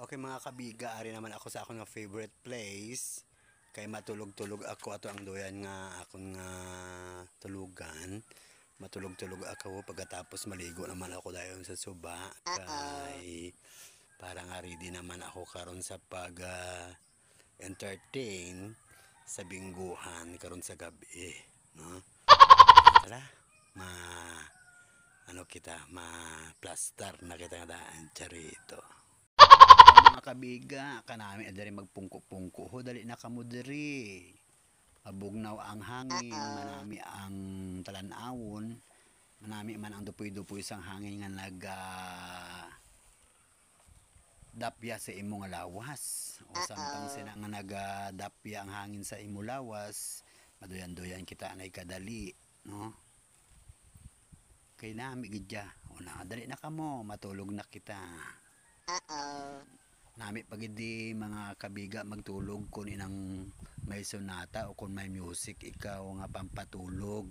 Okay mga kabiga, ari naman ako sa akong favorite place. Kay matulog-tulog ako ato ang doyan nga akong tulugan. Matulog-tulog ako pagkatapos maligo naman ako dayon sa suba. Kay parang ready naman ako karon sa pag entertain sa bingguhan karon sa gabi, no? Tara, plaster na kita nga daan charito. Mga kabiga, kanami dali magpungko-pungko ho, dali na kamo diri. Mabugnaw ang hangin, manami ang talanawon, manami man ang dupoy-dupoy sang hangin nga dapya sa imong lawas. O samtang sina nga nagadapya ang hangin sa imong lawas, maduyan-duyan kita na ikadali, no? Kay nami gidya, o na dali na kamo, matulog na kita. Nami pagidi mga kabiga magtulog kung inang may sonata o kung may music ikaw nga pampatulog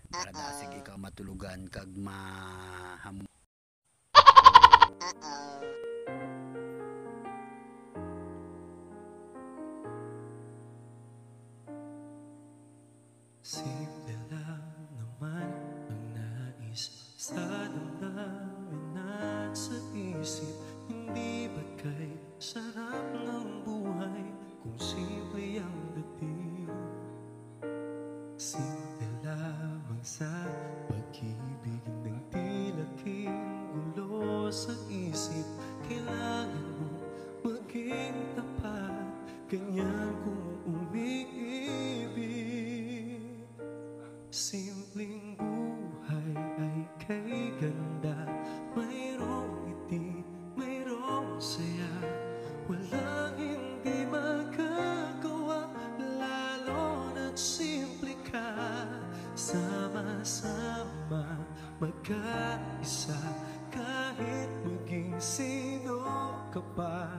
para dasig ikaw matulugan kag maham. Simple lang naman ang nais sa damdamin at sa isip. Hindi ba kay sarap ng buhay kung simple ang dating? Simple lamang sa pag-ibig ng tilaking gulo sa isip. Kailangan mo maging tapat, ganyan kung umiibig. Simpleng buhay ay kay ganda, mayroong ngiti, mayroong saya. Walang hindi magagawa, lalo na't simple ka. Sama-sama, magkaisa, kahit maging sino ka pa.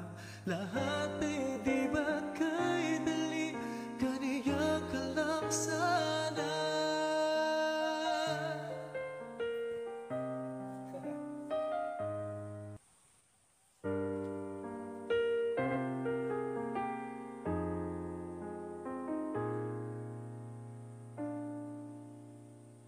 Lahat ay di ba't kay dali, kaniya ka lang sana.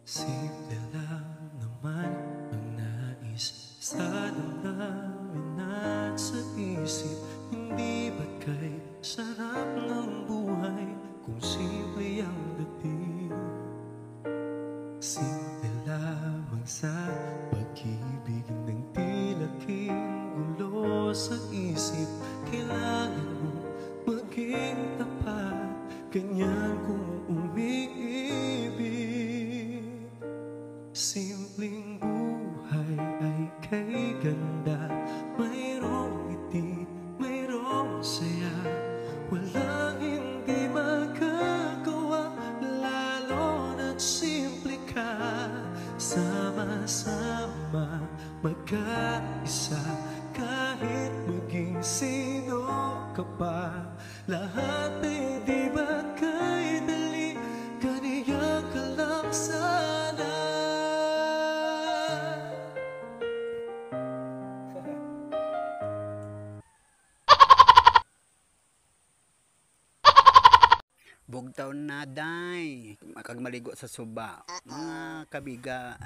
Simple lang naman ang nais sa damdamin at sa isip. Hindi ba kay sarap ng buhay kung simple ang dating? Simple lamang sa pag-ibig ng tilaking gulo sa isip. Kailangan mo maging tapat, ganyan kung umiibig. Simpleng buhay ay kay ganda, mayroong ngiti, mayroong saya. Walang hindi magagawa, lalo na't simple ka. Sama-sama, magkaisa, kahit maging sino ka pa. Lahat ay di ba't kay dali, kaniya ka lang sana. Bugtaw na day kag maligo sa suba. Mga kabiga,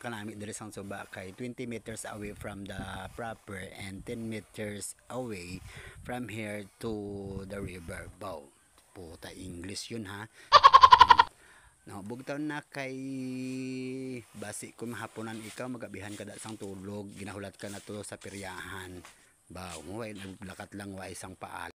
kanami diri sang suba kay 20 meters away from the proper and 10 meters away from here to the river. Bow. Puta English yun ha. No, bugtaw na kay basi kung mahaponan ikaw magabihan ka da sang tulog, ginahulat ka na to sa peryahan. Baw mo way naglakat lang wa isang paal.